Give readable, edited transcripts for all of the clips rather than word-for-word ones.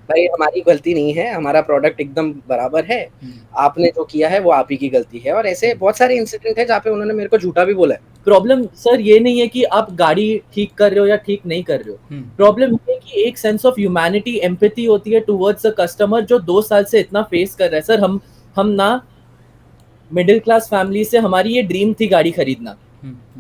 भाई हमारी गलती नहीं है, हमारा प्रोडक्ट एकदम बराबर है, आपने जो किया है वो आप ही की गलती है। और ऐसे बहुत सारे इंसिडेंट है जहाँ पे उन्होंने मेरे को झूठा भी बोला है। प्रॉब्लम सर ये नहीं है कि आप गाड़ी ठीक कर रहे हो या ठीक नहीं कर रहे हो, प्रॉब्लम ये है कि एक सेंस ऑफ ह्यूमैनिटी, एम्पैथी होती है टुवर्ड्स अ कस्टमर जो 2 साल से इतना फेस कर रहा है। सर हम ना मिडिल क्लास फैमिली से, हमारी ये ड्रीम थी गाड़ी खरीदना।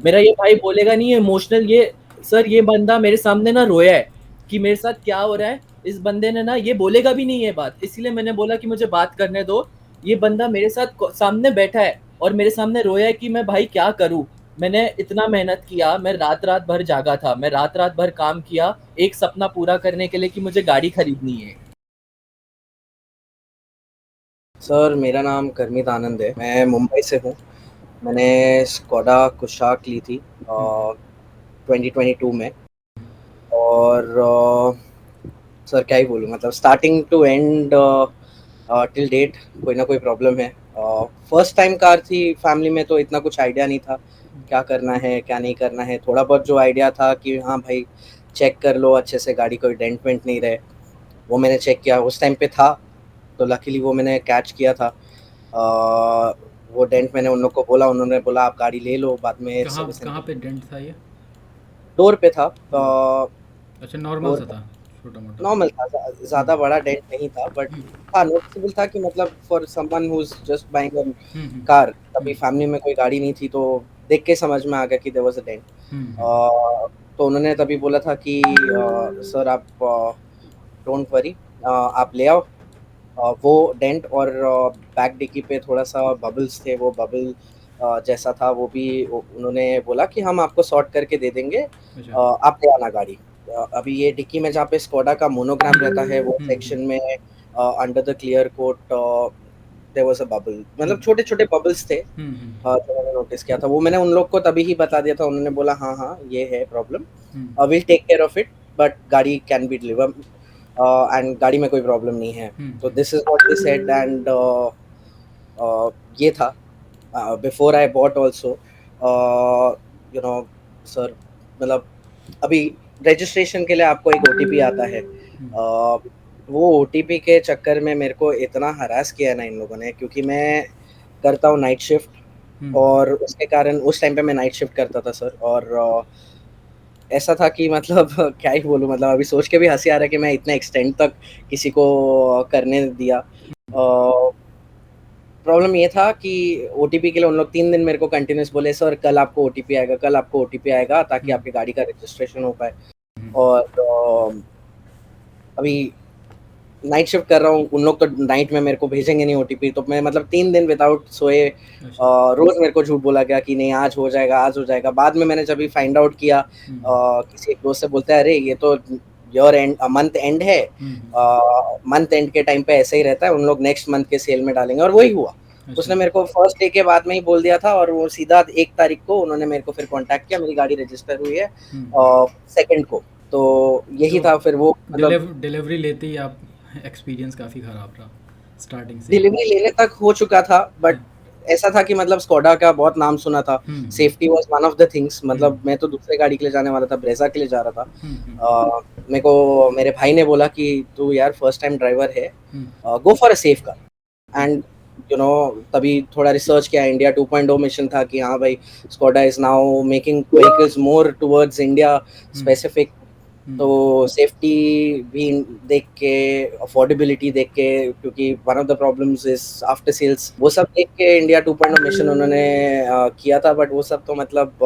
मेरा ये भाई बोलेगा नहीं है इमोशनल, ये सर ये बंदा मेरे सामने ना रोया है कि मेरे साथ क्या हो रहा है। इस बंदे ने ना ये बोलेगा भी नहीं ये बात, इसीलिए मैंने बोला कि मुझे बात करने दो। ये बंदा मेरे साथ सामने बैठा है और मेरे सामने रोया है कि मैं भाई क्या करूं, मैंने इतना मेहनत किया, मैं रात रात भर जागा था, मैं रात रात भर काम किया एक सपना पूरा करने के लिए कि मुझे गाड़ी खरीदनी है। सर मेरा नाम करमीत आनंद है, मैं मुंबई से हूँ। मैंने स्कोडा कुशाक ली थी 2022 में। और सर क्या ही बोलूँ, मतलब starting to end till date कोई ना कोई प्रॉब्लम है। फर्स्ट टाइम कार थी फैमिली में, तो इतना कुछ आइडिया नहीं था क्या करना है क्या नहीं करना है। थोड़ा बहुत जो आइडिया था कि हाँ भाई चेक कर लो अच्छे से गाड़ी, कोई डेंट वेंट नहीं रहे, वो मैंने चेक किया उस टाइम पे था। तो लकीली वो मैंने कैच किया था। वो डेंट मैंने उन लोग को बोला, उन्होंने बोला आप गाड़ी ले लो, बाद में कहाँ सर्विस कहाँ सेंटर। पे डेंट था ये? डोर पे था। अच्छा, नॉर्मल डोर सा था, छोटा मोटा। नॉर्मल था, हम्म, ज़्यादा बड़ा डेंट नहीं था, बट हाँ नोटिसेबल था कि मतलब for someone who is just buying a hmm, hmm, car, hmm, तभी फैमिली में कोई गाड़ी नहीं थी, तो देख के समझ में आ गया कि देयर वाज अ डेंट। हम्म, तो उन्होंने तभी बोला था कि सर आप डोंट वरी, आप ले आओ। वो डेंट और बैक डिक्की पे थोड़ा सा बबल्स थे, वो बबल जैसा था, वो भी उन्होंने बोला कि हम आपको सॉर्ट करके दे देंगे, अच्छा। आप ले आना गाड़ी। अभी ये डिक्की में जहाँ पे स्कोडा का मोनोग्राम रहता है वो हम्म, सेक्शन में under the clear coat there was a bubble, मतलब हम्म, छोटे छोटे बबल्स थे। हम्म, जो मैंने नोटिस किया था वो मैंने उन लोग को तभी ही बता दिया था, उन्होंने बोला हाँ हाँ ये है problem, hmm, will take care of it, but गाड़ी कैन बी डिलीवर एंड गाड़ी में कोई प्रॉब्लम नहीं है। तो this is what they said and ये था before I bought also, you know sir, मतलब अभी रजिस्ट्रेशन के लिए आपको एक ओटीपी आता है। वो ओटीपी के चक्कर में मेरे को इतना हरास किया है ना इन लोगों ने, क्योंकि मैं करता हूँ नाइट शिफ्ट, हम्म, और उसके कारण उस टाइम पे मैं नाइट शिफ्ट करता था सर। और ऐसा था कि मतलब क्या ही बोलूँ, मतलब अभी सोच के भी हंसी आ रहा है कि मैं इतने एक्सटेंड तक किसी को करने दिया। प्रॉब्लम ये था कि ओटीपी के लिए उन लोग 3 दिन मेरे को कंटिन्यूस बोले सर कल आपको ओटीपी आएगा, कल आपको ओटीपी आएगा, ताकि हम्म, आपकी गाड़ी का रजिस्ट्रेशन हो पाए। और अभी नाइट शिफ्ट कर रहा हूँ, उन लोग तो नाइट में मेरे को भेजेंगे नहीं ओटीपी, तो मैं मतलब 3 दिन विदाउट सोए अच्छा। रोज मेरे को झूठ बोला गया कि नहीं आज हो जाएगा आज हो जाएगा। बाद में मैंने जब भी फाइंड आउट किया, किसी एक दोस्त से बोलते हैं अरे ये तो ईयर एंड मंथ एंड है, मंथ एंड के टाइम पे ऐसे ही रहता है, उन लोग नेक्स्ट मंथ के सेल में डालेंगे, और वही हुआ। अच्छा। उसने मेरे को फर्स्ट डे के बाद में ही बोल दिया था, और वो सीधा 1 तारीख को उन्होंने मेरे को फिर कांटेक्ट किया, मेरी गाड़ी रजिस्टर हुई है सेकंड को। तो यही तो था फिर वो, मतलब डिलीवरी लेते ही आप, एक्सपीरियंस काफ़ी ख़राब रहा स्टार्टिंग से ही। डिलीवरी लेने तक हो चुका था, बट ऐसा था कि मतलब स्कोडा का बहुत नाम सुना था, hmm, safety was one of the things. Hmm, मतलब मैं तो दूसरे गाड़ी के लिए जाने वाला था, ब्रेजा के लिए जा रहा था। हम्म, हम्म, मेरे को मेरे भाई ने बोला कि तू यार फर्स्ट टाइम ड्राइवर है, hmm, go for a safe car. Hmm, and you know तभी थोड़ा रिसर्च किया, इंडिया 2.0 मिशन था कि हाँ भाई Skoda is now making vehicles more towards India hmm, specific. Hmm, तो सेफ्टी भी देख के, अफोर्डेबिलिटी देख के, क्योंकि one of the problems is after sales, वो सब देख के इंडिया 2.0 मिशन उन्होंने किया था। बट वो सब तो मतलब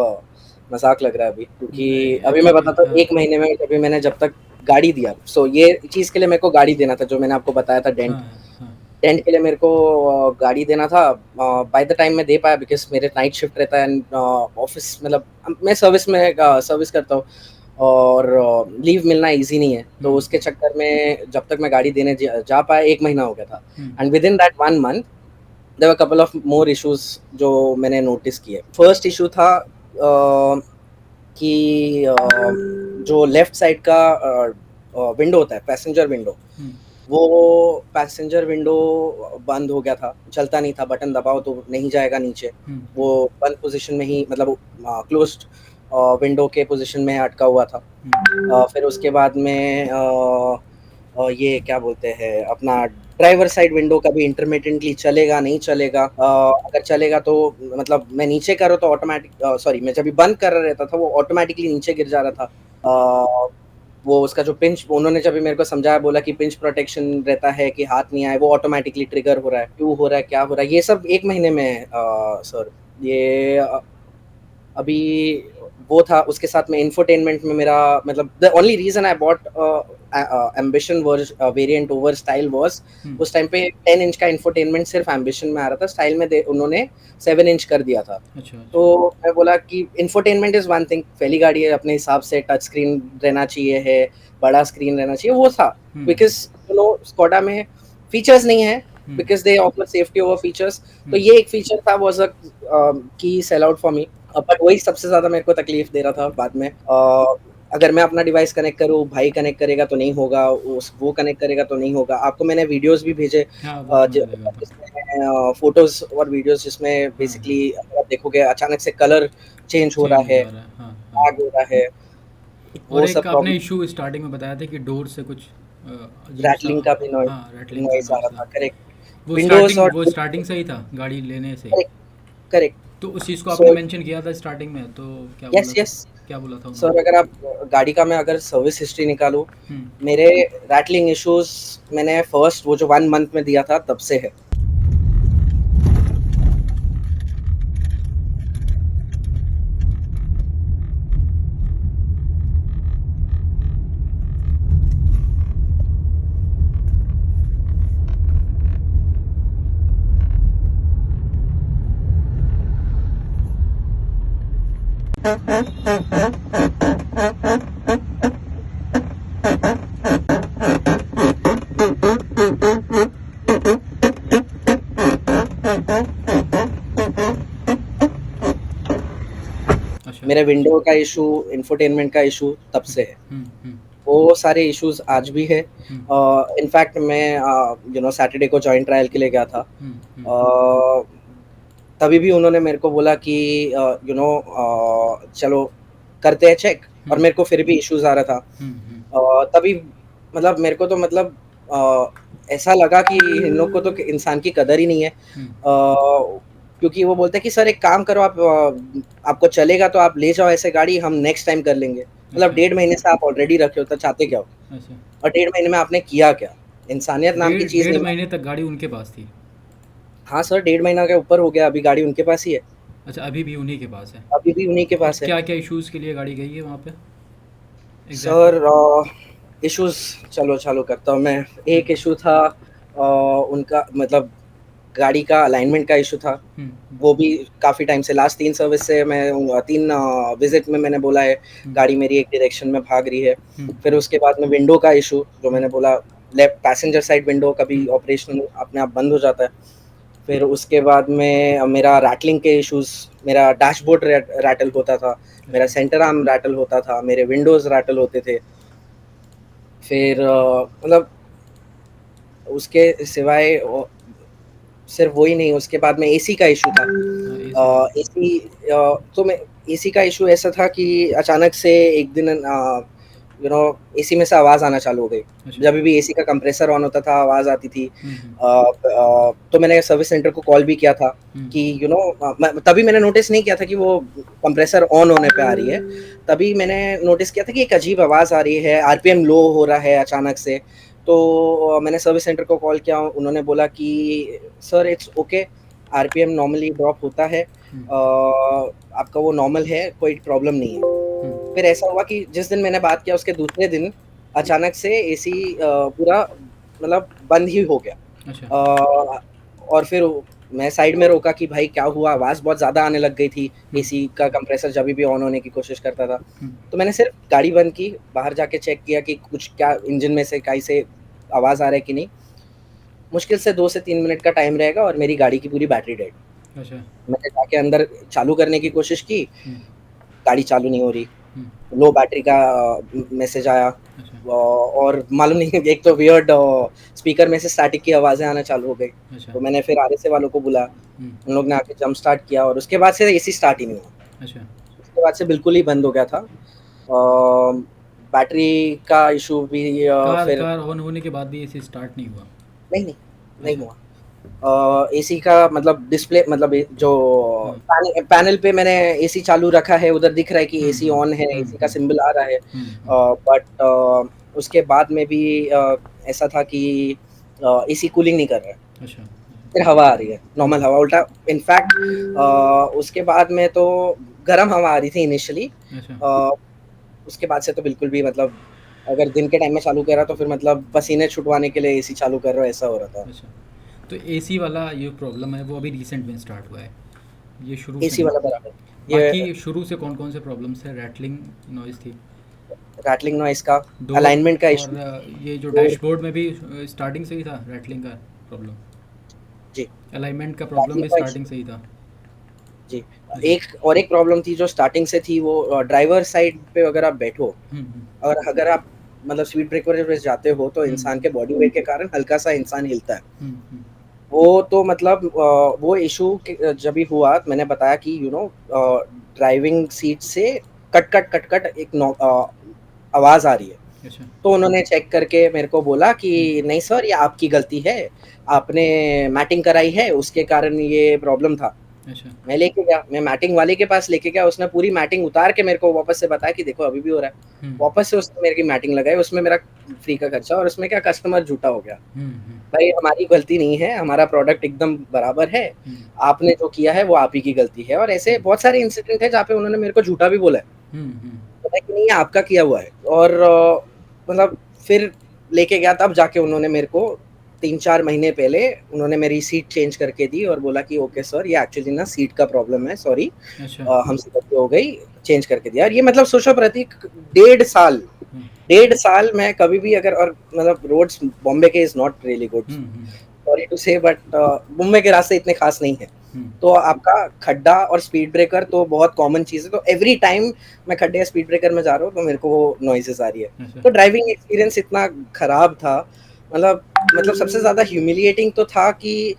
मजाक लग रहा है अभी, क्योंकि नहीं अभी मैं एक्चुअली, बताता हूँ हाँ, 1 महीने में अभी मैंने जब तक गाड़ी दिया, सो ये चीज के लिए मेरे को गाड़ी देना था, जो मैंने आपको बताया था हाँ, डेंट, हाँ, टेंट के लिए मेरे को गाड़ी देना था। बाय द टाइम मैं दे पाया, बिकॉज मेरे नाइट शिफ्ट रहता है ऑफिस, मतलब मैं सर्विस में सर्विस करता हूँ, और लीव मिलना इजी नहीं है, तो हम्म, उसके चक्कर में जब तक मैं गाड़ी देने जा पाया 1 महीना हो गया था। Hmm, and with in that 1 month there were couple of more issues जो मैंने नोटिस किए। फर्स्ट इशू था कि जो लेफ्ट साइड का विंडो होता है, पैसेंजर विंडो, हम्म, वो पैसेंजर विंडो बंद हो गया था, चलता नहीं था, बटन दबाओ तो नहीं जाएगा नीचे, हम्म, वो बंद पोजीशन में ही, मतलब क्लोज्ड विंडो के पोजीशन में अटका हुआ था। हम्म, फिर उसके बाद में ये क्या बोलते हैं अपना ड्राइवर साइड विंडो कभी इंटरमिटेंटली चलेगा, नहीं चलेगा। अगर चलेगा तो मतलब मैं नीचे करो तो ऑटोमैटिक सॉरी मैं जब भी बंद कर रहा रहता था, वो ऑटोमैटिकली नीचे गिर जा रहा था। वो उसका जो पिंच उन्होंने जब भी मेरे को समझाया, बोला कि पिंच प्रोटेक्शन रहता है कि हाथ नहीं आए, वो ऑटोमैटिकली ट्रिगर हो रहा है, क्यों हो रहा है, क्या हो रहा है, ये सब 1 महीने में सर। ये अभी वो था, उसके साथ में इंफोटेनमेंट में मेरा मतलब the only reason I bought Ambition variant over Style was, उस टाइम पे 10 इंच का इंफोटेनमेंट सिर्फ एम्बिशन में आ रहा था, स्टाइल में उन्होंने 7 इंच कर दिया था। अच्छा तो अच्छा। मैं बोला कि इंफोटेनमेंट इज वन थिंग, पहली गाड़ी है अपने हिसाब से, टच स्क्रीन रहना चाहिए है, बड़ा स्क्रीन रहना चाहिए, वो था। बिकॉज स्कोडा में फीचर्स नहीं है, because they offer safety over features. तो ये एक फीचर था, वाज अ की sell out for me. But वही सबसे ज्यादा मेरे को तकलीफ दे रहा था बाद में। अगर मैं अपना डिवाइस कनेक्ट करूँ, भाई कनेक्ट करेगा तो नहीं होगा, वो कनेक्ट करेगा तो नहीं होगा। आपको मैंने वीडियोस भी भेजे, हाँ वो तो मैंने देखा था। जिसमें फोटोज और वीडियोस, जिसमें हाँ हाँ। बेसिकली अगर आप देखोगे अचानक से कलर चेंज हो रहा चेंज हो है, जा रहा है, हाँ हाँ। लैग हो रहा है, और वो एक सब आपने प्रॉब्लम। इशू स्टार्टिंग में बताया था कि डोर से कुछ अजीब सा। रैटलिंग का भी नॉइज, हाँ रैटलिंग का नॉइज आ नॉइस रहा था। था, करेक्ट। विंडोज और वो स्टार्टिंग से ही था गाड़ी लेने से ही। Correct, correct. तो उस चीज़ को आपने सो मेंशन किया था स्टार्टिंग में, तो क्या यस बोला था? यस क्या बोला था सर, उन्होंने? अगर आप गाड़ी का मैं अगर सर्विस हिस्ट्री निकालूं, हम्म। मेरे रैटलिंग इश्यूज मैंने फर्स्ट वो जो 1 मंथ में दिया था तब से है। अच्छा मेरे अच्छा। विंडो का इशू, इंफोटेनमेंट का इशू तब हम्म से है। हम्म। वो सारे इश्यूज आज भी है। हम्म इनफैक्ट मैं सैटरडे को जॉइंट ट्रायल के लिए गया था। हम्म। तभी भी उन्होंने मेरे को बोला कि चलो करते हैं चेक, और हम्म मेरे को फिर भी इश्यूज आ रहा था। हम्म। तभी मतलब मेरे को तो मतलब ऐसा लगा कि इन लोग को तो इंसान की कदर ही नहीं है। हम्म। क्योंकि वो बोलते हैं कि सर एक काम करो आप, आपको चलेगा तो आप ले जाओ ऐसे गाड़ी, हम नेक्स्ट टाइम कर लेंगे। मतलब अच्छा 1.5 महीने से आप ऑलरेडी रखे हो, तो चाहते क्या हो? अच्छा। और 1.5 महीने में आपने किया क्या? इंसानियत नाम की डेढ़ चीज़ डेढ़ नहीं है। महीने तक गाड़ी उनके पास थी? हाँ सर, 1.5 महीना के ऊपर हो गया, अभी गाड़ी उनके पास ही है। अच्छा, अभी भी उन्हीं के पास है? अभी भी उन्हीं के और पास है। क्या क्या इश्यूज़ के लिए गाड़ी गई है वहाँ पे एग्जैक्टली? सर इश्यूज, चलो चालू करता हूँ मैं। हम्म एक इशू था उनका मतलब गाड़ी का अलाइनमेंट का इशू था। हम्म। वो भी काफ़ी टाइम से, लास्ट 3 सर्विस से मैं 3 विजिट में मैंने बोला है हम्म गाड़ी मेरी एक डायरेक्शन में भाग रही है। फिर हम्म। उसके बाद में विंडो का इशू, जो हम्म मैंने बोला, लेफ्ट पैसेंजर साइड विंडो कभी हम्म। ऑपरेशनल अपने आप बंद हो जाता है। फिर उसके बाद में मेरा रैटलिंग के इश्यूज, मेरा डैशबोर्ड रैटल होता था, मेरा अच्छा। सेंटर आर्म रैटल होता था, मेरे विंडोज रैटल होते थे। फिर मतलब उसके सिवाय सिर्फ वही नहीं, उसके बाद में एसी का इशू था। हाँ एसी का। एसी तो मैं एसी का इशू ऐसा था कि अचानक से एक दिन एसी में से आवाज़ आना चालू हो गई। अच्छा। जब भी एसी का कंप्रेसर ऑन होता था आवाज़ आती थी। हम्म। तो मैंने सर्विस सेंटर को कॉल भी किया था हम्म। कि तभी मैंने नोटिस नहीं किया था कि वो कंप्रेसर ऑन होने पे आ रही है। तभी मैंने नोटिस किया था कि एक अजीब आवाज़ आ रही है, आरपीएम लो हो रहा है अचानक से। तो मैंने सर्विस सेंटर को कॉल किया, उन्होंने बोला कि sir it's okay, RPM normally drop होता है, हम्म आपका वो नॉर्मल है, कोई प्रॉब्लम नहीं है। हम्म। फिर ऐसा हुआ कि जिस दिन मैंने बात किया उसके दूसरे दिन अचानक से एसी पूरा मतलब बंद ही हो गया। अच्छा। अ, और फिर मैं साइड में रोका कि भाई क्या हुआ, आवाज़ बहुत ज़्यादा आने लग गई थी, हम्म एसी का कंप्रेसर जब भी ऑन होने की कोशिश करता था। हम्म। तो मैंने सिर्फ गाड़ी बंद की, बाहर जाके चेक किया कि कुछ क्या इंजन में से कहीं से आवाज़ आ रहा है कि नहीं। मुश्किल से 2 से 3 मिनट का टाइम रहेगा और मेरी गाड़ी की पूरी बैटरी डेड। अच्छा। मैंने जाके अंदर चालू करने की कोशिश की, हम्म गाड़ी चालू नहीं हो रही, हम्म। लो बैटरी का मैसेज आया। अच्छा और मालूम नहीं, एक तो वियर्ड स्पीकर में से स्टैटिक की आवाज़ें आना चालू हो गई। अच्छा। तो मैंने फिर आरएसए वालों को बुलाया, हम्म। उन लोग ने आके जंप स्टार्ट किया और उसके बाद से एसी स्टार्ट ही नहीं हुआ। अच्छा। उसके बाद से बिल्कुल ही बंद हो गया था। बैटरी का इशू भी कार फिर कार ऑन होने के बाद भी एसी स्टार्ट नहीं हुआ? नहीं, नहीं, नहीं अच्छा। हुआ। एसी का मतलब डिस्प्ले मतलब जो हाँ। पैनल पे मैंने एसी चालू रखा है, उधर दिख रहा है कि हुँ, एसी हुँ। ऑन है, हुँ, एसी का हुँ। सिंबल आ रहा है। हुँ, हुँ। बट उसके बाद में भी ऐसा था कि एसी कूलिंग नहीं कर रहा है, अच्छा, फिर हवा आ रही है, हुँ, नॉर्मल हवा उल्टा। इनफैक्ट उसके बाद में तो गर्म हवा आ रही थी इनिशियली। अच्छा, अ, उसके बाद से तो बिल्कुल भी मतलब अगर दिन के टाइम में चालू करा तो फिर मतलब पसीने छुटवाने के लिए एसी चालू कर रहा हूँ, ऐसा हो रहा था। अच्छा। तो एसी वाला ये प्रॉब्लम है वो अभी रिसेंट में स्टार्ट हुआ है, ये शुरू से एसी नहीं? वाला बराबर। ये बाकी शुरू से कौन-कौन से प्रॉब्लम्स थे? रैटलिंग नॉइज़ थी, रैटलिंग नॉइज़ का, डोर, अलाइनमेंट का और इश्यू। ये जो डोर डैशबोर्ड में भी स्टार्टिंग से ही था रैटलिंग का प्रॉब्लम? जी, अलाइनमेंट का प्रॉब्लम रैटलिंग भी का स्टार्टिंग इश्यू से ही था? जी। अच्छा। एक प्रॉब्लम थी जो स्टार्टिंग से थी, वो ड्राइवर साइड पे अगर आप बैठो हुँ, हुँ। और अगर आप मतलब स्पीड ब्रेकर पे जाते हो तो हुँ, इंसान के बॉडी वेट के कारण हल्का-सा इंसान हिलता है। हुँ, हुँ। वो तो मतलब वो इश्यू जब भी हुआ मैंने बताया कि ड्राइविंग सीट से कट-कट एक आवाज़ आ रही है। अच्छा। तो उन्होंने चेक करके मेरे को बोला कि हुँ, नहीं सर, ये आपकी गलती है, आपने मैटिंग कराई है उसके कारण ये प्रॉब्लम था। अच्छा। मैं लेके गया, मैं मैटिंग वाले के पास लेके गया, उसने पूरी मैटिंग उतार के मेरे को वापस से बताया कि देखो अभी भी हो रहा है। हुँ, वापस से उसने मेरी मैटिंग लगाई, उसमें मेरा फ्री का खर्चा और उसमें क्या कस्टमर झूठा हो गया। हुँ, हुँ, भाई हमारी गलती नहीं है, हमारा प्रोडक्ट एकदम बराबर है, हुँ, आपने जो किया है वो आप ही की गलती है और ऐसे हुँ, बहुत सारे इंसिडेंट है जहाँ पे उन्होंने मेरे को झूठा भी बोला है। हुँ, हुँ, पता है कि नहीं ये आपका किया हुआ है और मतलब फिर लेके गया तब जाके उन्होंने मेरे को 3-4 महीने पहले उन्होंने मेरी सीट चेंज करके दी और बोला कि ओके सर, ये एक्चुअली ना सीट का प्रॉब्लम है, सॉरी अच्छा। हमसे गलती हो गई, चेंज करके दिया। और ये मतलब सोचो प्रतीक, डेढ़ साल हुँ, डेढ़ साल मैं कभी भी अगर और मतलब रोड्स बॉम्बे के is not really good, hmm, hmm, sorry to say, but Mumbai के रास्ते इतने खास नहीं है। हुँ, तो आपका खड्डा और स्पीड ब्रेकर तो बहुत कॉमन चीज़ है, तो एवरी टाइम मैं खड्डे या स्पीड ब्रेकर में जा रहा हूँ तो मेरे को वो नॉइज़ेज़ आ रही है। अच्छा। तो ड्राइविंग एक्सपीरियंस इतना खराब था, मतलब सबसे ज़्यादा ह्यूमिलिएटिंग तो था कि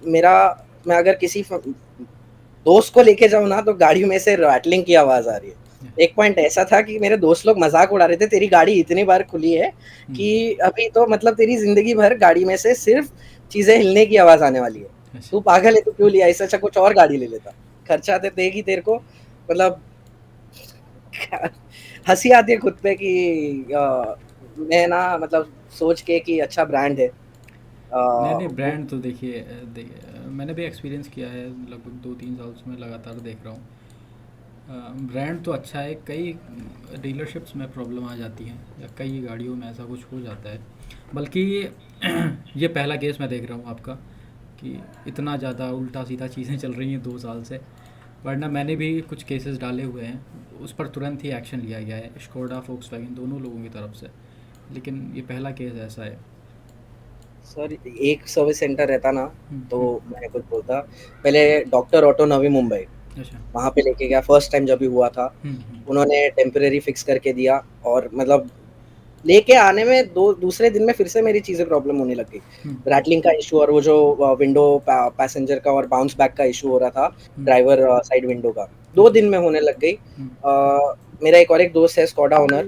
मेरा मैं अगर किसी दोस्त को लेके जाऊँ ना तो गाड़ी में से रैटलिंग की आवाज़ आ रही है। एक पॉइंट ऐसा था कि मेरे दोस्त लोग मज़ाक उड़ा रहे थे, तेरी गाड़ी इतनी बार खुली है हुँ, कि अभी तो मतलब तेरी ज़िंदगी भर गाड़ी में से सिर्फ़ चीज़ें हिलने की आवाज़ आने वाली है। अच्छा। तू पागल है, तू क्यों लिया? इससे अच्छा कुछ और गाड़ी ले लेता। खर्चा तो देगी तेरे को, मतलब हँसी आती है खुद पे कि मैं ना मतलब सोच के कि अच्छा ब्रांड है। नहीं, नहीं, वो ब्रांड तो देखिए, मैंने भी एक्सपीरियंस किया है, लगभग 2-3 साल से मैं लगातार देख रहा हूँ। ब्रांड तो अच्छा है, कई डीलरशिप्स में प्रॉब्लम आ जाती हैं या कई गाड़ियों में ऐसा कुछ हो जाता है। बल्कि ये पहला केस मैं देख रहा हूँ आपका कि इतना ज़्यादा उल्टा-सीधा चीज़ें चल रही हैं 2 साल से। वरना मैंने भी कुछ केसेस डाले हुए हैं, उस पर तुरंत ही एक्शन लिया गया है, स्कोडा, वोक्सवैगन दोनों लोगों की तरफ से। लेकिन ये पहला केस ऐसा है। सर एक सर्विस सेंटर रहता ना हुँ, तो हुँ। मैं कुछ बोलता। पहले डॉक्टर ऑटो नवी मुंबई, अच्छा। वहाँ पे लेके गया फर्स्ट टाइम जब भी हुआ था। हुँ, हुँ, उन्होंने टेम्परेरी फिक्स करके दिया और मतलब लेके आने में दो दूसरे दिन में फिर से मेरी चीज़ें प्रॉब्लम होने लग गई। हुँ, रैटलिंग का इश्यू और वो जो विंडो पैसेंजर का और बाउंस बैक का इश्यू हो रहा था, हुँ। ड्राइवर साइड विंडो का, 2 अच्छा। दिन में होने लग गई। हुँ, मेरा एक और एक दोस्त है स्कोडा ओनर,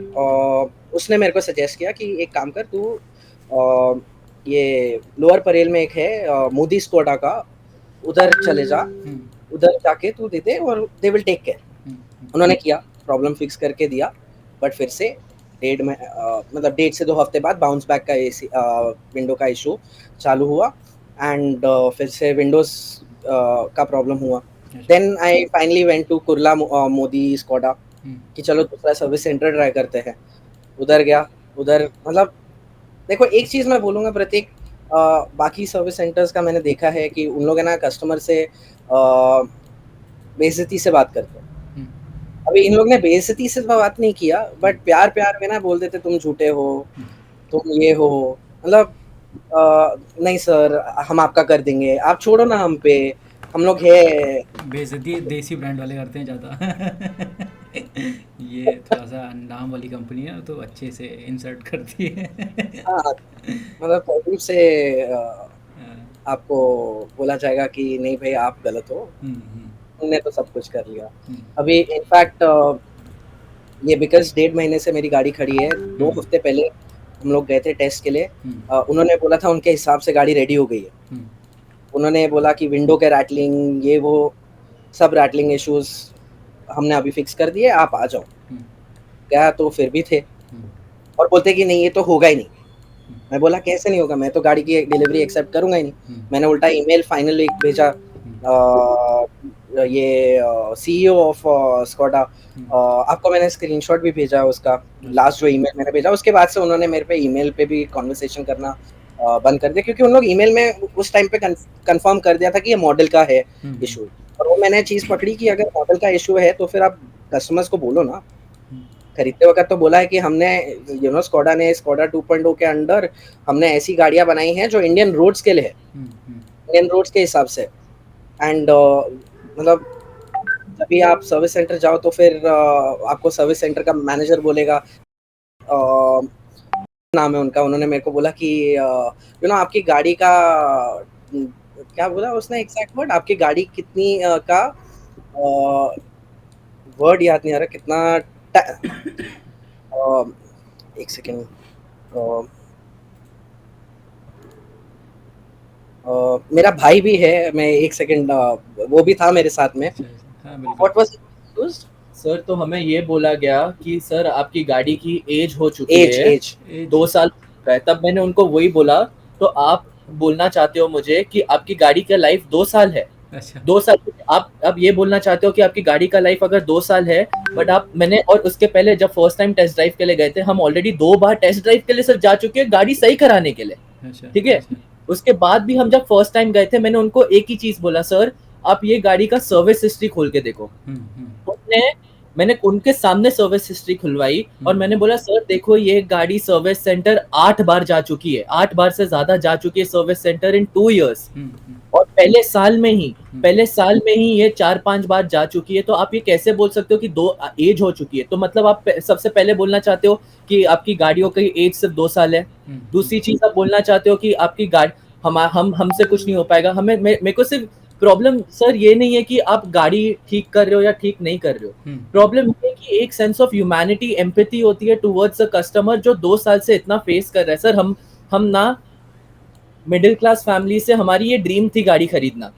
उसने मेरे को सजेस्ट किया कि एक काम कर तू, ये लोअर परेल में एक है मोदी स्कोडा का, उधर चले जा, हुँ, उधर जाके तू दे दे और दे विल टेक केयर। हुँ, हुँ। उन्होंने किया, प्रॉब्लम फिक्स करके दिया, बट फिर से मतलब 1.5 से 2 हफ्ते बाद बाउंस बैक का विंडो का इश्यू चालू हुआ एंड फिर से विंडोज़ का प्रॉब्लम हुआ। अच्छा। Then I finally went to Kurla Modi Skoda hmm, कि चलो दूसरा सर्विस सेंटर ट्राई करते हैं। उधर गया, उधर मतलब देखो एक चीज़ मैं बोलूँगा प्रतीक, बाकी सर्विस सेंटर्स का मैंने देखा है कि उन लोग है ना कस्टमर से बेइज़्ज़ती से बात करते हैं। हुँ, अभी इन लोग ने बेइज़्ज़ती से तो बात नहीं किया, हुँ, बट प्यार-प्यार में ना बोल देते तुम झूठे हो, हुँ। तुम ये हो, मतलब नहीं सर हम आपका कर देंगे, आप छोड़ो ना हम पे, हम लोग हैं। बेइज़्ज़ती देसी ब्रांड वाले करते हैं ज़्यादा। ये थोड़ा-सा नाम वाली कंपनी है तो अच्छे से इंसर्ट करती है। हाँ, मतलब तकलीफ से हाँ, आपको बोला जाएगा कि नहीं भई आप गलत हो, हुँ, हुँ, तुमने तो सब कुछ कर लिया। हुँ, अभी इनफैक्ट ये बिकॉज़ 1.5 महीने से मेरी गाड़ी खड़ी है। 2 हफ्ते पहले हम लोग गए थे टेस्ट के लिए। उन्होंने बोला था उनके हिसाब से गाड़ी रेडी हो गई है। उन्होंने बोला कि विंडो के रैटलिंग, ये वो सब रैटलिंग इश्यूज़ हमने अभी फिक्स कर दिए, आप आ जाओ। गया तो फिर भी थे और बोलते कि नहीं ये तो होगा ही नहीं। मैं बोला कैसे नहीं होगा, मैं तो गाड़ी की डिलीवरी एक्सेप्ट करूँगा ही नहीं। मैंने उल्टा ईमेल फाइनल एक भेजा ये सीईओ ऑफ स्कोडा, आपको मैंने स्क्रीनशॉट भी भेजा उसका, लास्ट जो ईमेल मैंने भेजा उसके बाद से उन्होंने मेरे पे ईमेल पे भी कन्वर्सेशन करना बंद कर दिया, क्योंकि उन लोग ईमेल में उस टाइम पे कंफर्म कर दिया था कि ये मॉडल का है इशू। और वो मैंने चीज़ पकड़ी कि अगर मॉडल का इशू है तो फिर आप कस्टमर्स को बोलो ना। खरीदते वक़्त तो बोला है कि हमने स्कोडा ने स्कोडा 2.0 के अंडर हमने ऐसी गाड़ियाँ बनाई हैं जो इंडियन रोड्स के लिए है, इंडियन रोड्स के हिसाब से। एंड मतलब जब भी आप सर्विस सेंटर जाओ तो फिर आपको सर्विस सेंटर का मैनेजर बोलेगा, नाम है उनका, उन्होंने मेरे को बोला कि आपकी गाड़ी का क्या बोला उसने एग्जैक्ट वर्ड, आपकी गाड़ी कितनी का वर्ड याद नहीं आ रहा, कितना एक सेकेंड, मेरा भाई भी है, मैं एक सेकेंड, वो भी था मेरे साथ में। What was used sir? तो हमें ये बोला गया कि सर आपकी गाड़ी की एज हो चुकी है, एज 2 साल का है। तब मैंने उनको वही बोला, तो आप बोलना चाहते हो मुझे कि आपकी गाड़ी का लाइफ 2 साल है? अच्छा। 2 साल आप अब ये बोलना चाहते हो कि आपकी गाड़ी का लाइफ अगर 2 साल है, बट मैंने और उसके पहले जब फर्स्ट टाइम टेस्ट ड्राइव के लिए गए थे, हम ऑलरेडी 2 बार टेस्ट ड्राइव के लिए सर जा चुके हैं गाड़ी सही कराने के लिए। अच्छा, ठीक है। अच्छा। उसके बाद भी हम जब फर्स्ट टाइम गए थे, मैंने उनको एक ही चीज बोला, सर आप ये गाड़ी का सर्विस हिस्ट्री खोल के देखो। मैंने उनके सामने सर्विस हिस्ट्री खुलवाई और मैंने बोला, सर देखो ये गाड़ी सर्विस सेंटर 8 बार जा चुकी है, 8 बार से ज्यादा जा चुकी है सर्विस सेंटर इन 2 इयर्स। और पहले साल में ही ये 4-5 बार जा चुकी है। तो आप ये कैसे बोल सकते हो कि 2 एज हो चुकी है? तो मतलब आप सबसे पहले बोलना चाहते हो कि आपकी गाड़ियों की एज सिर्फ 2 साल है। दूसरी चीज आप बोलना चाहते हो कि आपकी गाड़ी हमसे कुछ नहीं हो पाएगा। मेरे को सिर्फ प्रॉब्लम सर ये नहीं है कि आप गाड़ी ठीक कर रहे हो या ठीक नहीं कर रहे हो। प्रॉब्लम ये है कि एक सेंस ऑफ ह्यूमैनिटी, एम्पैथी होती है टुवर्ड्स अ कस्टमर जो 2 साल से इतना फेस कर रहा है। सर हम ना मिडिल क्लास फैमिली से, हमारी ये ड्रीम थी गाड़ी खरीदना।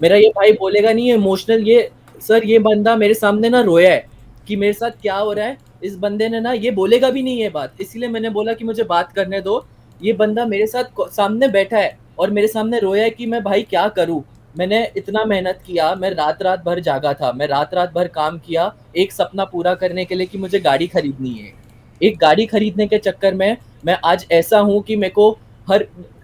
मेरा ये भाई बोलेगा नहीं, इमोशनल, ये बंदा मेरे सामने ना रोया है कि मेरे साथ क्या हो रहा है। इस बंदे ने ना ये बोलेगा भी नहीं ये बात, इसलिए मैंने बोला कि मुझे बात करने दो। ये बंदा मेरे साथ सामने बैठा है और मेरे सामने रोया है कि मैं भाई क्या करूं, मैंने इतना मेहनत किया, मैं रात भर जागा था, मैं रात भर काम किया एक सपना पूरा करने के लिए कि मुझे गाड़ी खरीदनी है। एक गाड़ी खरीदने के चक्कर में मैं आज ऐसा हूं कि मेरे को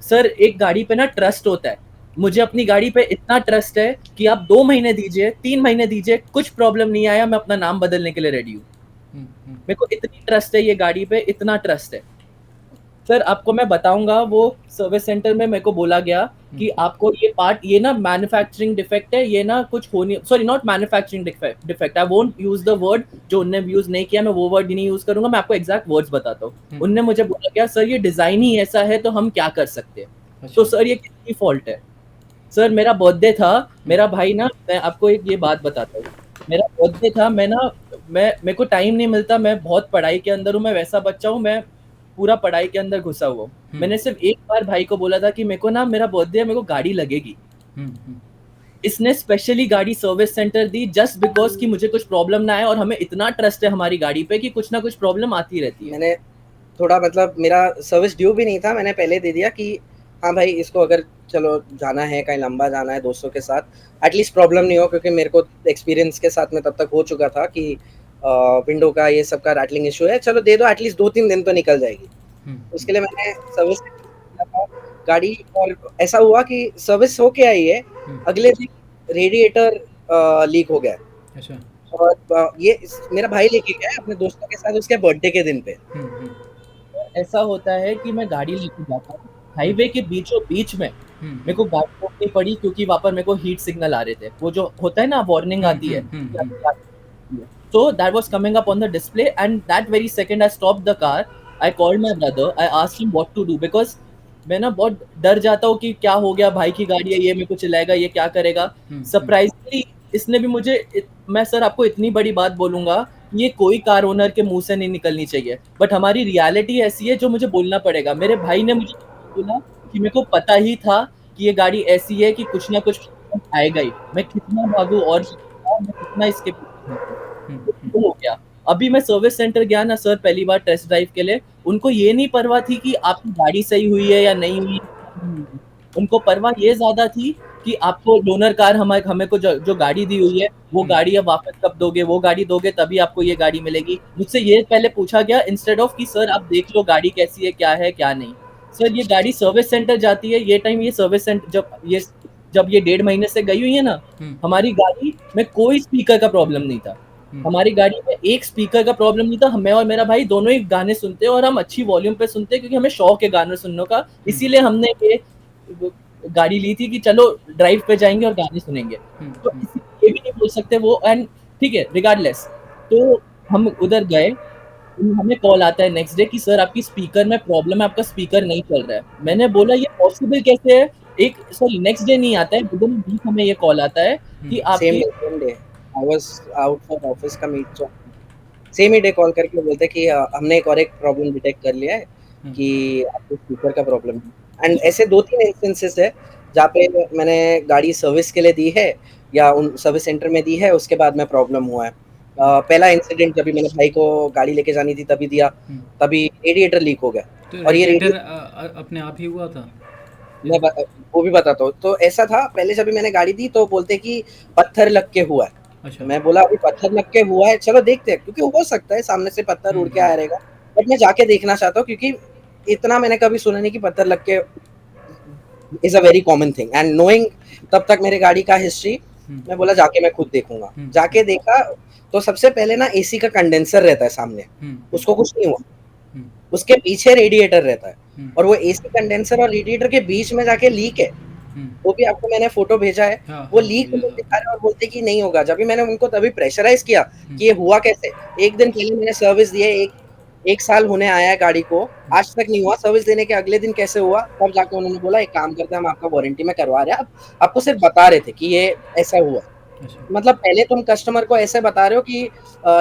सर एक गाड़ी पे ना ट्रस्ट होता है। मुझे अपनी गाड़ी पे इतना ट्रस्ट है कि आप 2 महीने दीजिए, 3 महीने दीजिए, कुछ प्रॉब्लम नहीं आया, मैं अपना नाम बदलने के लिए रेडी हूँ। मेरे को इतनी ट्रस्ट है ये गाड़ी पे, इतना ट्रस्ट है। सर आपको मैं बताऊंगा, वो सर्विस सेंटर में मेरे को बोला गया कि आपको ये पार्ट, ये ना मैन्युफैक्चरिंग डिफेक्ट है, ये ना कुछ होनी, sorry not manufacturing defect, I won't use the word जो उनने यूज नहीं किया, मैं वो वर्ड नहीं यूज करूंगा, मैं आपको एग्जैक्ट वर्ड्स बताता हूँ। उनने मुझे बोला गया, सर ये डिजाइन ही ऐसा है तो हम क्या कर सकते हैं। तो सर ये किसकी फॉल्ट है? सर मेरा बर्थडे था, मेरा भाई ना, मैं आपको एक ये बात बताता हूँ, मेरा बर्थडे था, मेरे को टाइम नहीं मिलता, मैं बहुत पढ़ाई के अंदर हूँ, मैं वैसा बच्चा हूँ, मैं पूरा पढ़ाई के अंदर घुसा हुआ हूँ। मैंने सिर्फ एक बार भाई को बोला था कि मेरे को ना, मेरा बर्थडे है, मेरे को गाड़ी लगेगी। इसने स्पेशली गाड़ी service centre the just because कि मुझे कुछ प्रॉब्लम ना आए, और हमें इतना ट्रस्ट है हमारी गाड़ी पे कि कुछ ना कुछ प्रॉब्लम आती रहती है। मैंने थोड़ा मतलब मेरा सर्विस ड्यू भी नहीं था, मैंने पहले दे दिया कि हाँ भाई इसको अगर चलो जाना है, कहीं लंबा जाना है दोस्तों के साथ, एटलीस्ट प्रॉब्लम नहीं हो, क्योंकि मेरे को एक्सपीरियंस के साथ में तब तक हो चुका था कि विंडो का ये सब का रैटलिंग इशू है, चलो दे दो, एटलीस्ट 2-3 दिन तो निकल जाएगी। उसके लिए मैंने सर्विस गाड़ी, और ऐसा हुआ कि सर्विस होके आई है, अगले दिन रेडिएटर लीक हो गया। अच्छा। और ये मेरा भाई लेके गया अपने दोस्तों के साथ उसके बर्थडे के दिन पे। ऐसा होता है कि मैं गाड़ी लेके जाता हूँ हाईवे के बीचों बीच में, मेरे को गाड़ी रोकनी पड़ी क्योंकि वहां पर मेरे को हीट सिग्नल आ रहे थे, वो जो होता है ना वार्निंग आती है। So that was coming up on the display, and that very second I stopped the car. I called my brother. I asked him what to do because मैं ना बहुत डर जाता हूँ कि क्या हो गया, भाई की गाड़ी है, ये मेरे को चिल्लाएगा, ये क्या करेगा। सरप्राइजली इसने भी मुझे, मैं सर आपको इतनी बड़ी बात बोलूंगा, ये कोई कार ओनर के मुंह से नहीं निकलनी चाहिए, बट हमारी रियलिटी ऐसी है जो मुझे बोलना पड़ेगा। मेरे भाई ने मुझे बोला कि मेरे को पता ही था कि ये गाड़ी ऐसी है कि कुछ ना कुछ आएगा ही, मैं कितना भागू और मैं कितना इसके पीछे भागूं, तो हो गया। अभी मैं सर्विस सेंटर गया ना सर पहली बार टेस्ट ड्राइव के लिए, उनको ये नहीं परवाह थी कि आपकी गाड़ी सही हुई है या नहीं हुई है। उनको परवाह ये ज्यादा थी कि आपको डोनर कार हमें को जो गाड़ी दी हुई है वो गाड़ी अब वापस कब दोगे, वो गाड़ी दोगे तभी आपको ये गाड़ी मिलेगी। मुझसे ये पहले पूछा गया इंस्टेड ऑफ कि सर आप देख लो गाड़ी कैसी है, क्या नहीं। सर ये गाड़ी सर्विस सेंटर जाती है, ये टाइम ये सर्विस सेंटर जब ये 1.5 महीने से गई हुई है ना, हमारी गाड़ी में कोई स्पीकर का प्रॉब्लम नहीं था। हमारी गाड़ी में एक स्पीकर का प्रॉब्लम नहीं था। मैं और मेरा भाई दोनों ही गाने सुनते हैं और हम अच्छी वॉल्यूम पे सुनते हैं क्योंकि हमें शौक है गाने सुनने का। इसीलिए हमने ये गाड़ी ली थी कि चलो ड्राइव पे जाएंगे और गाने सुनेंगे। तो ये भी नहीं बोल सकते वो, एंड ठीक है रिगार्डलेस। तो हम उधर गए, हमें कॉल आता है नेक्स्ट डे कि सर आपकी स्पीकर में प्रॉब्लम है, आपका स्पीकर नहीं चल रहा है। मैंने बोला ये पॉसिबल कैसे है? एक सॉरी नेक्स्ट डे नहीं आता है, विद इन वीक हमें ये कॉल आता है कि आपकी same day I was out for office का मीट, तो सेम ही डे कॉल करके बोलते कि हमने एक और एक प्रॉब्लम डिटेक्ट कर लिया है कि आपको स्पीकर का प्रॉब्लम है। एंड ऐसे 2-3 इंस्टेंसेस है जहाँ पे मैंने गाड़ी सर्विस के लिए दी है या उन सर्विस सेंटर में दी है, उसके बाद में प्रॉब्लम हुआ है। पहला इंसिडेंट जब मेरे भाई को गाड़ी लेके जानी थी तभी दिया, तभी रेडिएटर लीक हो गया। तो और ये रेडिएटर अपने आप ही हुआ था? मैं वो भी बताता हूँ। तो ऐसा था, पहले जब मैंने गाड़ी दी तो बोलते कि पत्थर लग के हुआ है। अच्छा। मैं बोला अभी पत्थर लग के हुआ है, चलो देखते हैं, क्योंकि हो सकता है सामने से पत्थर उड़ के आ रहेगा, बट मैं जाके देखना चाहता हूँ क्योंकि इतना मैंने कभी सुना नहीं कि पत्थर लग के is a very common thing. And knowing तब तक मेरे गाड़ी का हिस्ट्री, मैं बोला जाके मैं खुद देखूंगा। जाके देखा तो सबसे पहले ना एसी का कंडेंसर रहता है सामने, उसको कुछ नहीं हुआ। उसके पीछे रेडिएटर रहता है और वो एसी कंडेंसर और रेडिएटर के बीच में जाके लीक है। वो भी आपको मैंने फोटो भेजा है। वो लीक दिखा रहे और बोलते कि नहीं होगा। जब भी मैंने उनको तभी प्रेशराइज किया कि ये हुआ कैसे। एक दिन पहले मैंने सर्विस दी है, एक साल होने आया है गाड़ी को, आज तक नहीं हुआ। सर्विस देने के अगले दिन कैसे हुआ, तब जाके उन्होंने बोला एक काम करते हैं, हम आपका वारंटी में करवा रहे हैं। आपको सिर्फ बता रहे थे कि ये ऐसा हुआ। मतलब पहले तुम कस्टमर को ऐसे बता रहे हो कि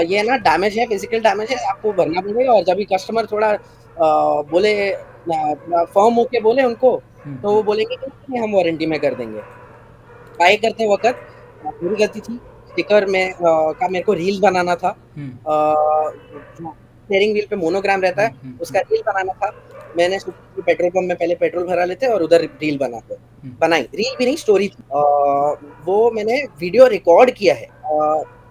ये ना डैमेज है, फिजिकल डैमेज है, आपको भरना पड़ेगा। और जब भी कस्टमर थोड़ा बोले फर्म होके बोले उनको, तो वो बोलेंगे कि हम वारंटी में कर देंगे। बाय करते वक्त मेरी गलती थी, स्टिकर में का मेरे को रील बनाना था। स्टीयरिंग व्हील पे मोनोग्राम रहता है, उसका रील बनाना था। मैंने पेट्रोल पंप में पहले पेट्रोल भरा लेते और उधर रील बनाई। रील भी नहीं, स्टोरी थी। वो मैंने वीडियो रिकॉर्ड किया है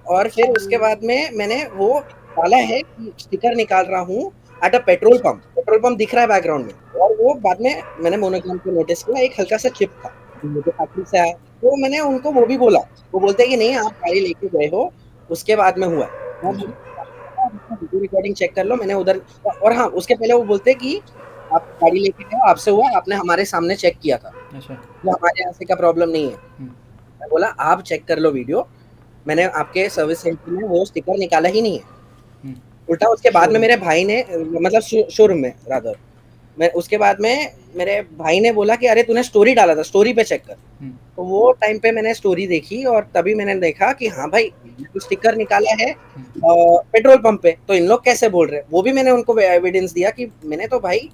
और फिर उसके बाद में मैंने वो डाला है कि स्टिकर निकाल रहा हूँ एट अ पेट्रोल पंप दिख रहा है बैकग्राउंड में। और वो बाद में मैंने मोनोग्राम को नोटिस किया, एक हल्का सा चिप था मुझे फैक्ट्री से आया। तो मैंने उनको वो भी बोला, वो बोलते हैं कि नहीं आप गाड़ी लेके गए हो, उसके बाद में हुआ। वीडियो रिकॉर्डिंग चेक कर लो, मैंने उधर। और हाँ, उसके पहले वो बोलते हैं कि आप गाड़ी लेके गए, आपसे हुआ, आपने हमारे सामने चेक किया था, तो हमारे यहाँ से का प्रॉब्लम नहीं है। मैं बोला आप चेक कर लो वीडियो, मैंने आपके सर्विस सेंटर में वो स्टिकर निकाला ही नहीं है। उल्टा उसके बाद में मेरे भाई ने, मतलब शोरूम में रादर, मैं उसके बाद में मेरे भाई ने बोला कि अरे तूने स्टोरी डाला था, स्टोरी पे चेक कर। तो वो टाइम पे मैंने स्टोरी देखी और तभी मैंने देखा कि हाँ भाई स्टिकर निकाला है पेट्रोल पंप पे, तो इन लोग कैसे बोल रहे हैं। वो भी मैंने उनको एविडेंस दिया कि मैंने तो भाई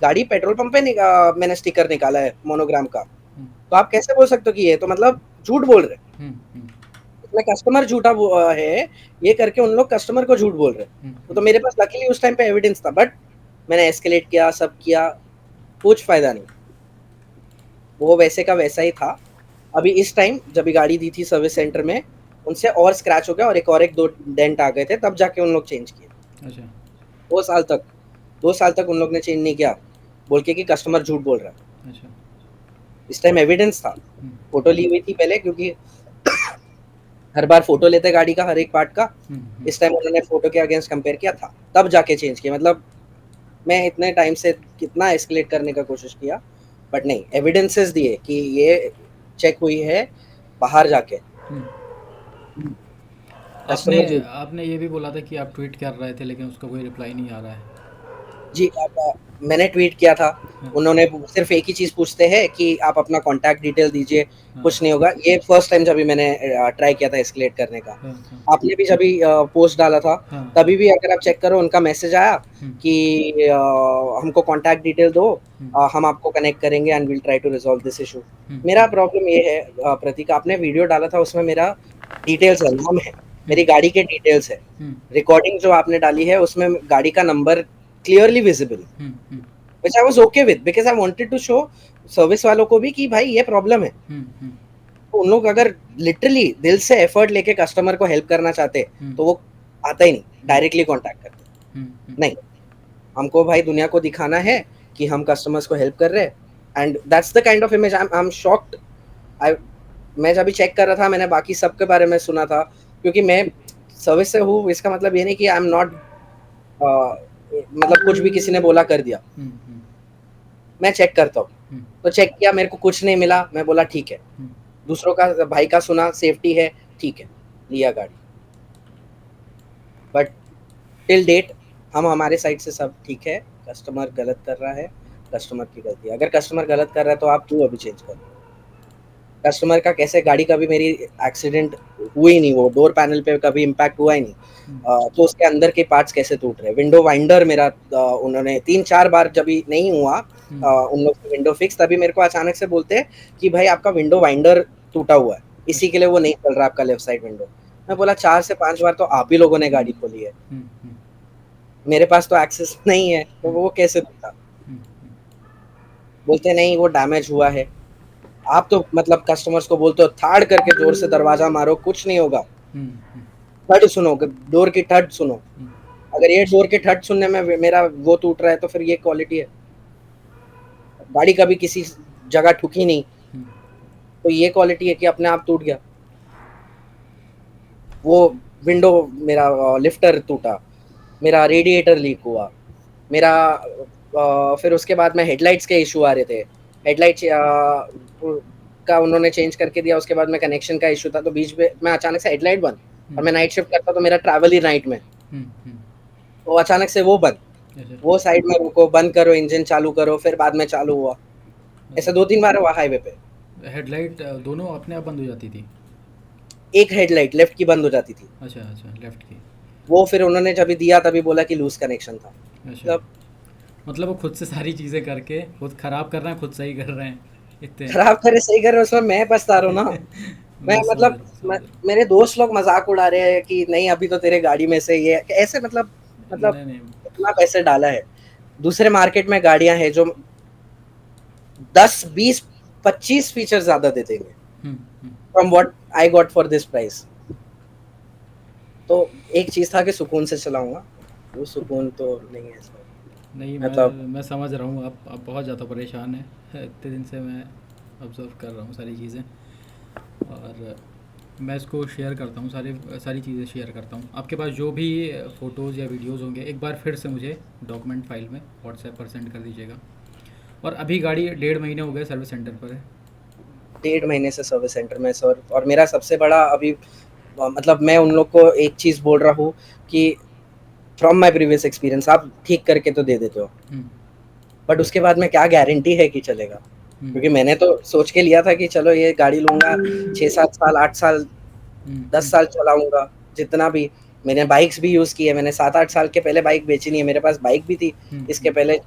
गाड़ी पेट्रोल पंप पे मैंने स्टिकर निकाला है मोनोग्राम का, तो आप कैसे बोल सकते हो कि ये तो मतलब झूठ बोल रहे हैं। इसमें कस्टमर झूठा है, ये करके उन लोग कस्टमर को झूठ बोल रहे हैं। तो मेरे पास लकीली उस टाइम पे एविडेंस था, बट मैंने एस्केलेट किया, सब किया, कुछ फायदा नहीं। वो वैसे का वैसा ही था। अभी इस टाइम जब गाड़ी दी थी सर्विस सेंटर में, उनसे और स्क्रैच हो गया और एक दो डेंट आ गए थे, तब जाके उन लोग चेंज किए। अच्छा। 2 साल तक उन लोग ने चेंज नहीं किया, बोल के कि कस्टमर झूठ बोल रहा है। अच्छा। इस टाइम एविडेंस था, फोटो ली हुई थी पहले, क्योंकि हर बार फोटो लेते गाड़ी का हर एक पार्ट का। इस टाइम उन्होंने फोटो के अगेंस्ट कंपेयर किया था, तब जाके चेंज किया। मतलब मैं इतने टाइम से कितना एस्केलेट करने का कोशिश किया, बट नहीं, एविडेंसेस दिए कि ये चेक हुई है बाहर जाके। आपने ये भी बोला था कि आप ट्वीट कर रहे थे लेकिन उसका कोई रिप्लाई नहीं आ रहा है। जी, मैंने ट्वीट किया था, हाँ, उन्होंने सिर्फ़ एक ही चीज़ पूछते हैं कि आप अपना कॉन्टैक्ट डिटेल दीजिए, हाँ, कुछ नहीं होगा। ये फर्स्ट टाइम जब भी मैंने ट्राई किया था एस्केलेट करने का। हाँ, हाँ, आपने भी जब भी पोस्ट डाला था, हाँ, हाँ, तभी भी अगर आप चेक करो उनका मैसेज आया हुँ, कि हमको कॉन्टैक्ट डिटेल दो, हुँ, हम आपको कनेक्ट करेंगे and will try to resolve this issue. Hmm, मेरा हुँ, प्रॉब्लम ये है प्रतीक, आपने वीडियो डाला था उसमें मेरा डिटेल्स है, नाम है, हुँ, मेरी गाड़ी के डिटेल्स है। हुँ, रिकॉर्डिंग जो आपने डाली है उसमें गाड़ी का number clearly visible, hmm, hmm, which I was okay with because I wanted to show service वालों को भी कि भाई ये प्रॉब्लम है। हुँ, हुँ, तो उन लोग अगर लिटरली दिल से एफर्ट लेके कस्टमर को हेल्प करना चाहते, हुँ, तो वो आता ही नहीं, हुँ, डायरेक्टली कॉन्टैक्ट करते। हुँ, हुँ, नहीं, हमको भाई दुनिया को दिखाना है कि हम कस्टमर्स को हेल्प कर रहे हैं and that's the kind of image I am shocked. I मैं जब भी चेक कर रहा था, मैंने बाकी सबके बारे में सुना था, क्योंकि मैं सर्विस से हूँ, इसका मतलब ये नहीं कि आई एम नॉट मतलब कुछ भी किसी ने बोला कर दिया। हुँ, हुँ, मैं चेक करता हूँ। हुँ, तो चेक किया, मेरे को कुछ नहीं मिला, मैं बोला ठीक है। हुँ, दूसरों का, भाई का सुना, सेफ्टी है, ठीक है, लिया गाड़ी। बट टिल डेट हम हमारे साइड से सब ठीक है, कस्टमर गलत कर रहा है, कस्टमर की गलती है। अगर कस्टमर गलत कर रहा है तो आप क्यों अभी चेंज कर रहे हो? कस्टमर का कैसे, गाड़ी कभी मेरी एक्सीडेंट हुई नहीं, वो डोर पैनल पे कभी इम्पैक्ट हुआ ही नहीं। हुँ, तो उसके अंदर के पार्ट्स कैसे टूट रहे हैं? विंडो वाइंडर मेरा उन्होंने 3-4 बार जब भी नहीं हुआ हुँ, उन लोग से विंडो फिक्स, तभी मेरे को अचानक से बोलते हैं कि भाई आपका विंडो वाइंडर टूटा हुआ है, इसी अच्छा, के लिए वो नहीं चल रहा आपका लेफ्ट साइड विंडो। मैं बोला 4 से 5 बार तो आप ही लोगों ने गाड़ी खोली है, हुँ, हुँ, मेरे पास तो एक्सेस नहीं है, तो हुँ, वो कैसे टूटा? हुँ, बोलते नहीं वो डैमेज हुआ है। आप तो मतलब कस्टमर्स को बोलते हो थाड़ करके जोर से दरवाजा मारो, कुछ नहीं होगा। हुँ, हुँ, थड सुनो, डोर की थड सुनो। हुँ, अगर ये डोर के थड सुनने में मेरा वो टूट रहा है तो फिर ये क्वालिटी है? गाड़ी कभी किसी जगह ठुकी नहीं, हुँ, तो ये क्वालिटी है कि अपने आप टूट गया। वो विंडो, मेरा लिफ्टर टूटा, मेरा रेडिएटर लीक हुआ, मेरा फिर उसके बाद में हेडलाइट्स के इशू आ रहे थे। हेडलाइट्स का उन्होंने चेंज करके दिया, उसके बाद में कनेक्शन का इशू था, तो बीच में अचानक से हेडलाइट बंद। हुँ, और मैं नाइट शिफ्ट करता तो मेरा ट्रैवल ही नाइट में, हुँ, हुँ, तो अचानक से वो बंद। अच्छा, वो साइड में रुको, बंद करो, इंजन चालू करो, फिर बाद में चालू हुआ। ऐसे 2-3 बार हुआ हाईवे पे। हेडलाइट दोनों अपने आप बंद हो जाती थी? एक हेडलाइट लेफ्ट की बंद हो जाती थी। अच्छा, अच्छा, लेफ्ट की, वो फिर उन्होंने जब दिया तभी बोला कि लूज़ कनेक्शन था। अच्छा। मतलब मतलब वो खुद से सारी चीज़ें करके खुद ख़राब कर रहे हैं, खुद सही कर रहे हैं, इतने खराब करे सही करे, उसमें मैं पछता रहा हूँ ना। मैं मैं समझ मतलब रहा हूँ, समझ रहा मेरे दोस्त लोग मज़ाक उड़ा रहे हैं कि नहीं अभी तो तेरे गाड़ी में से ये ऐसे, हूँ। मतलब नहीं, नहीं। इतना पैसे डाला है। दूसरे मार्केट में गाड़ियाँ हैं जो 10, 20, 25 फीचर ज़्यादा दे देंगे हुँ, हुँ। From what I got for this price. तो एक चीज़ था कि सुकून से चलाऊँगा, वो सुकून तो नहीं है इसमें। नहीं, मतलब मैं समझ रहा हूँ, आप बहुत ज़्यादा परेशान हैं। इतने दिन से मैं ऑब्ज़र्व कर रहा हूँ सारी चीज़ें, और मैं इसको शेयर करता हूँ, सारी चीज़ें शेयर करता हूँ। आपके पास जो भी फ़ोटोज़ या वीडियोज़ होंगे, एक बार फिर से मुझे डॉक्यूमेंट फ़ाइल में व्हाट्सएप पर सेंड कर दीजिएगा। और अभी गाड़ी 1.5 महीने हो गए सर्विस सेंटर पर है? 1.5 महीने से सर्विस सेंटर में सर, और मेरा सबसे बड़ा अभी मतलब मैं उन लोग को एक चीज़ बोल रहा हूँ कि फ्रॉम माय प्रीवियस एक्सपीरियंस आप ठीक करके तो दे देते हो, हुँ, बट उसके बाद में क्या गारंटी है कि चलेगा? हुँ, क्योंकि मैंने तो सोच के लिया था कि चलो ये गाड़ी लूँगा, 6-7 साल, 8 साल, हुँ, 10 हुँ, साल चलाऊँगा, जितना भी। मैंने बाइक्स भी यूज़ की है, मैंने 7-8 साल के पहले बाइक बेची नहीं है, मेरे पास बाइक भी थी हुँ, इसके हुँ, पहले,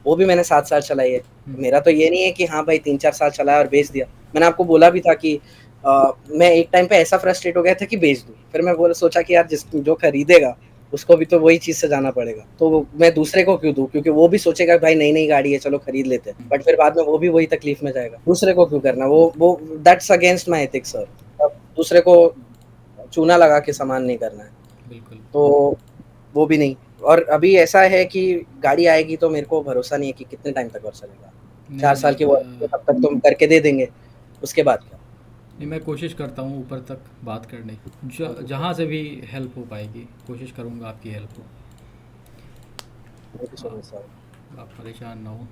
वो भी मैंने 7 साल चलाई है। हुँ, मेरा तो ये नहीं है कि हाँ भाई 3-4 साल चलाया और बेच दिया। मैंने आपको बोला भी था कि मैं एक टाइम पे ऐसा फ्रस्ट्रेट हो गया था कि बेच दूँ। फिर मैं बोला, सोचा कि यार जो खरीदेगा उसको भी तो वही चीज़ से जाना पड़ेगा। तो मैं दूसरे को क्यों दूँ? क्योंकि वो भी सोचेगा भाई नई-नई गाड़ी है, चलो खरीद लेते हैं। हुँ, बट फिर बाद में वो भी वही तकलीफ में जाएगा। दूसरे को क्यों करना? वो that's against my ethics sir. अब दूसरे को चूना लगा के सामान नहीं करना है। बिल्कुल। तो वो भी नहीं। और अभी ऐसा है कि गाड़ी आएगी तो मेरे को भरोसा नहीं है कि कितने टाइम तक और चलेगा। नहीं, 4 साल नहीं, की वारंटी है, तब तक तो करके दे देंगे, उसके बाद क्या? नहीं, मैं कोशिश करता हूँ ऊपर तक बात करने की, जहाँ से भी हेल्प हो पाएगी कोशिश करूँगा आपकी हेल्प हो। थैंक यू सो आप मच सर। आप परेशान ना हो।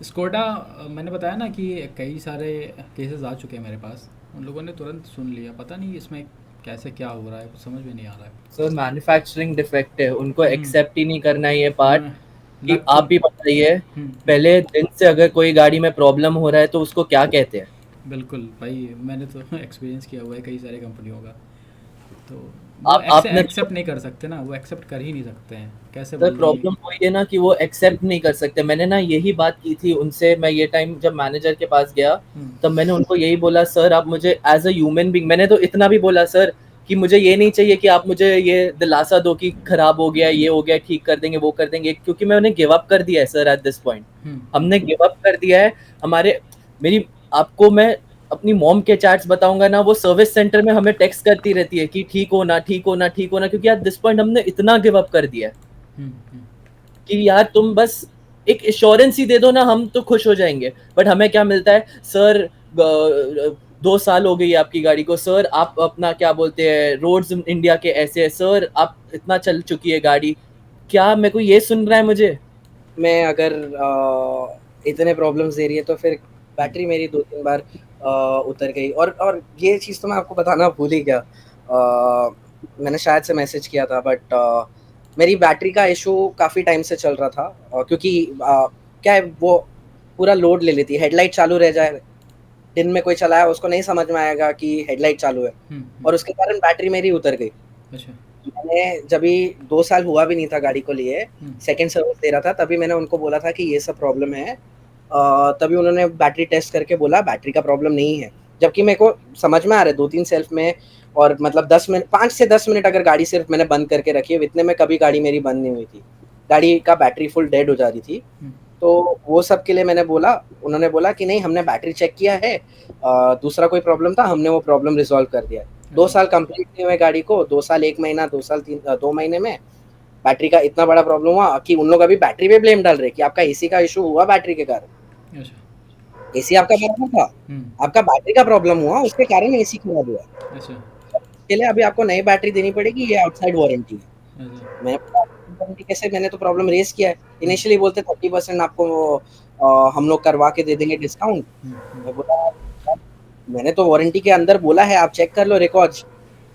स्कोडा, मैंने बताया ना कि कई सारे केसेस आ चुके हैं मेरे पास, उन लोगों ने तुरंत सुन लिया, पता नहीं इसमें कैसे क्या हो रहा है, कुछ समझ में नहीं आ रहा है। सर मैन्युफैक्चरिंग डिफेक्ट है, उनको हम्म, एक्सेप्ट ही नहीं करना है ये पार्ट हाँ, कि लग तो आप ही बताइए हम्म, पहले दिन से अगर कोई गाड़ी में प्रॉब्लम हो रहा है तो उसको क्या कहते हैं। बिल्कुल भाई, मैंने तो एक्सपीरियंस किया हुआ है कई सारे कंपनियों का। तो वो आपने एक्सेप्ट नहीं कर सकते ना, वो एक्सेप्ट कर ही नहीं सकते हैं, कैसे सर बोल देंगे प्रॉब्लम वही है ना कि वो एक्सेप्ट नहीं कर सकते। मैंने ना यही बात की थी उनसे, मैं ये टाइम जब मैनेजर के पास गया हम्म, तब मैंने उनको यही बोला, सर आप मुझे एज अ ह्यूमन बीइंग, मैंने तो इतना भी बोला सर कि मुझे ये नहीं चाहिए कि आप मुझे ये दिलासा दो कि खराब हो गया, ये हो गया, ठीक कर देंगे, वो कर देंगे, क्योंकि मैंने गिव अप कर दिया है सर एट दिस पॉइंट। हम्म, हमने गिव अप कर दिया है। हमारे मेरी आपको मैं अपनी मॉम के चैट्स बताऊंगा ना, वो सर्विस सेंटर में हमें टेक्स्ट करती रहती है कि ठीक हो ना, ठीक हो ना, ठीक हो ना, क्योंकि एट दिस पॉइंट हमने इतना गिव अप कर दिया है हम्म, हम्म, कि यार तुम बस एक इंश्योरेंस ही दे दो ना, हम तो खुश हो जाएंगे। बट हमें क्या मिलता है सर, 2 साल हो गई आपकी गाड़ी को सर, आप अपना क्या बोलते हैं रोड्स इंडिया के ऐसे है सर, आप इतना चल चुकी है गाड़ी, क्या मेरे को ये सुन रहा है मुझे। मैं अगर इतने प्रॉब्लम्स दे रही है तो फिर हम्म, बैटरी मेरी 2-3 बार उतर गई। और ये चीज़ तो मैं आपको बताना भूल ही गया। मैंने शायद से मैसेज किया था, बट मेरी बैटरी का इशू काफ़ी टाइम से चल रहा था, क्योंकि क्या है, वो पूरा लोड ले लेती है। हेडलाइट चालू रह जाए, दिन में कोई चलाया उसको नहीं समझ में आएगा कि हेडलाइट चालू है, और उसके कारण बैटरी मेरी उतर गई। अच्छा, मैंने जभी 2 साल हुआ भी नहीं था गाड़ी को लिए, सेकंड सर्विस दे रहा था, तभी मैंने उनको बोला था कि ये सब प्रॉब्लम है। तभी उन्होंने बैटरी टेस्ट करके बोला बैटरी का प्रॉब्लम नहीं है। जबकि मेरे को समझ में आ रहा है 2-3 सेल्फ में, और मतलब 10 मिनट, 5 से 10 मिनट अगर गाड़ी सिर्फ मैंने बंद करके रखी है, इतने में कभी गाड़ी मेरी बंद नहीं हुई थी। गाड़ी का बैटरी फुल डेड हो जा रही थी। तो वो सब के लिए मैंने बोला, उन्होंने बोला कि नहीं हमने बैटरी चेक किया है, दूसरा कोई प्रॉब्लम था, हमने वो प्रॉब्लम रिज़ॉल्व कर दिया है। 2 साल कंप्लीट नहीं हुए गाड़ी को, 2 साल 1 महीना, 2 महीने में बैटरी का इतना बड़ा प्रॉब्लम हुआ कि उन लोग अभी बैटरी पे ब्लेम डाल रहे हैं कि आपका एसी का इश्यू हुआ बैटरी के कारण। अच्छा, एसी आपका बराबर था, आपका बैटरी का प्रॉब्लम हुआ, उसके कारण एसी खराब हुआ। अच्छा, इसके लिए अभी आपको नई बैटरी देनी पड़ेगी, ये आउटसाइड वारंटी है। अच्छा, मैंने बोला वारंटी कैसे, मैंने तो प्रॉब्लम रेज़ किया है। इनिशियली बोलते 30% आपको हम लोग करवा के दे देंगे डिस्काउंट। मैं बोला मैंने तो वारंटी के अंदर बोला है, आप चेक कर लो रिकॉर्ड्स।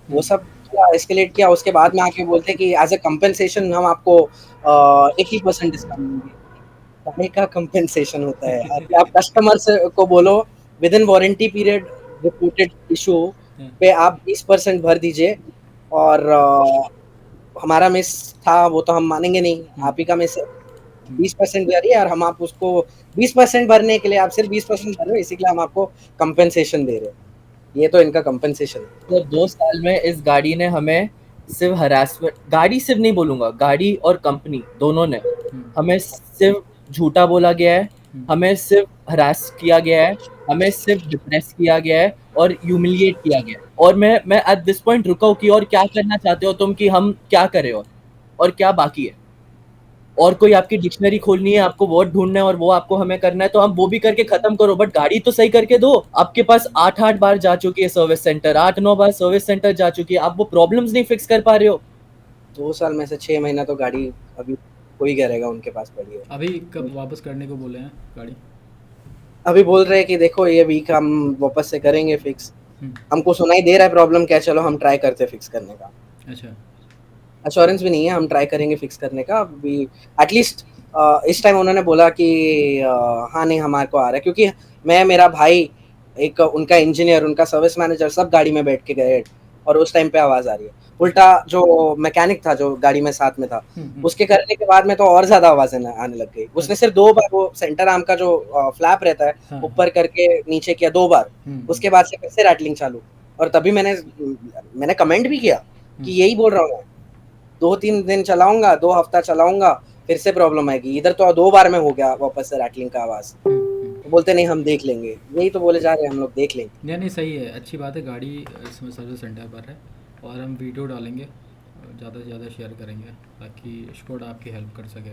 वो सब किया, एस्केलेट किया, उसके बाद में आके बोलते हैं कि एज़ अ कंपेंसेशन हम आपको 80% डिस्काउंट देंगे। काहे का कंपेंसेशन होता है? अभी आप कस्टमर से को बोलो with in warranty period reported issue पे आप 20% भर दीजिए, और हमारा मिस था वो तो हम मानेंगे नहीं, आप ही का मिस है। 20% भरिए और हम आप उसको 20% भरने के लिए आप सिर्फ 20% भर रहे हो, इसी के लिए हम आपको कंपेंसेशन दे रहे हैं। ये तो इनका कंपेंसेशन है। तो 2 साल में इस गाड़ी ने हमें सिर्फ हरासमेंट, गाड़ी सिर्फ नहीं बोलूंगा, गाड़ी और कंपनी दोनों ने हमें सिर्फ झूठा बोला गया है, हमें सिर्फ हरास किया गया है, हमें सिर्फ डिप्रेस किया गया है और ह्यूमिलिएट किया गया है। और मैं एट दिस पॉइंट रुका हूं कि और क्या करना चाहते हो तुम, कि हम क्या करें और क्या बाकी है। और कोई आपकी डिक्शनरी खोलनी है, आपको वर्ड ढूंढना है और वो आपको हमें करना है, तो हम वो भी करके खत्म करो, बट गाड़ी तो सही करके दो। आपके पास 8-8 बार जा चुकी है सर्विस सेंटर, 8-9 बार सर्विस सेंटर जा चुकी है, आप वो प्रॉब्लम्स नहीं फिक्स कर पा रहे हो। 2 साल में से 6 महीना तो गाड़ी अभी कोई करेगा उनके पास पड़ी है। अभी कब वापस करने को बोले हैं गाड़ी? अभी बोल रहे हैं कि देखो ये वीक हम वापस से करेंगे फिक्स। हम्म, हमको सुनाई दे रहा है प्रॉब्लम क्या, चलो हम ट्राई करते हैं फिक्स करने का। अच्छा, एश्योरेंस भी नहीं है, हम ट्राई करेंगे फिक्स करने का अभी एटलीस्ट। इस टाइम उन्होंने बोला कि हाँ नहीं हमारे को आ रहा है, क्योंकि मैं, मेरा भाई, एक उनका इंजीनियर, उनका सर्विस मैनेजर, सब गाड़ी में बैठ के गए, और उस टाइम पे आवाज़ आ रही है। उल्टा जो मैकेनिक था जो गाड़ी में साथ में था, उसके करने के बाद में तो और ज़्यादा आवाज़ें आने लग गई। उसने सिर्फ 2 बार वो सेंटर आर्म का जो फ्लैप रहता है हाँ, ऊपर करके नीचे किया 2 बार, उसके बाद से फिर से रैटलिंग चालू। और तभी मैंने कमेंट भी किया कि यही बोल रहा हूँ मैं, 2-3 दिन चलाऊँगा, 2 हफ्ता चलाऊँगा, फिर से प्रॉब्लम आएगी। इधर तो 2 बार में हो गया वापस से रैटलिंग का आवाज़। तो बोलते नहीं हम देख लेंगे, यही तो बोले जा रहे हैं हम लोग, देख लेंगे। नहीं नहीं, सही है, अच्छी बात है, गाड़ी इसमें सर्विस सेंटर पर है। और हम वीडियो डालेंगे, ज़्यादा से ज़्यादा शेयर करेंगे ताकि स्कोडा आपकी हेल्प कर सके।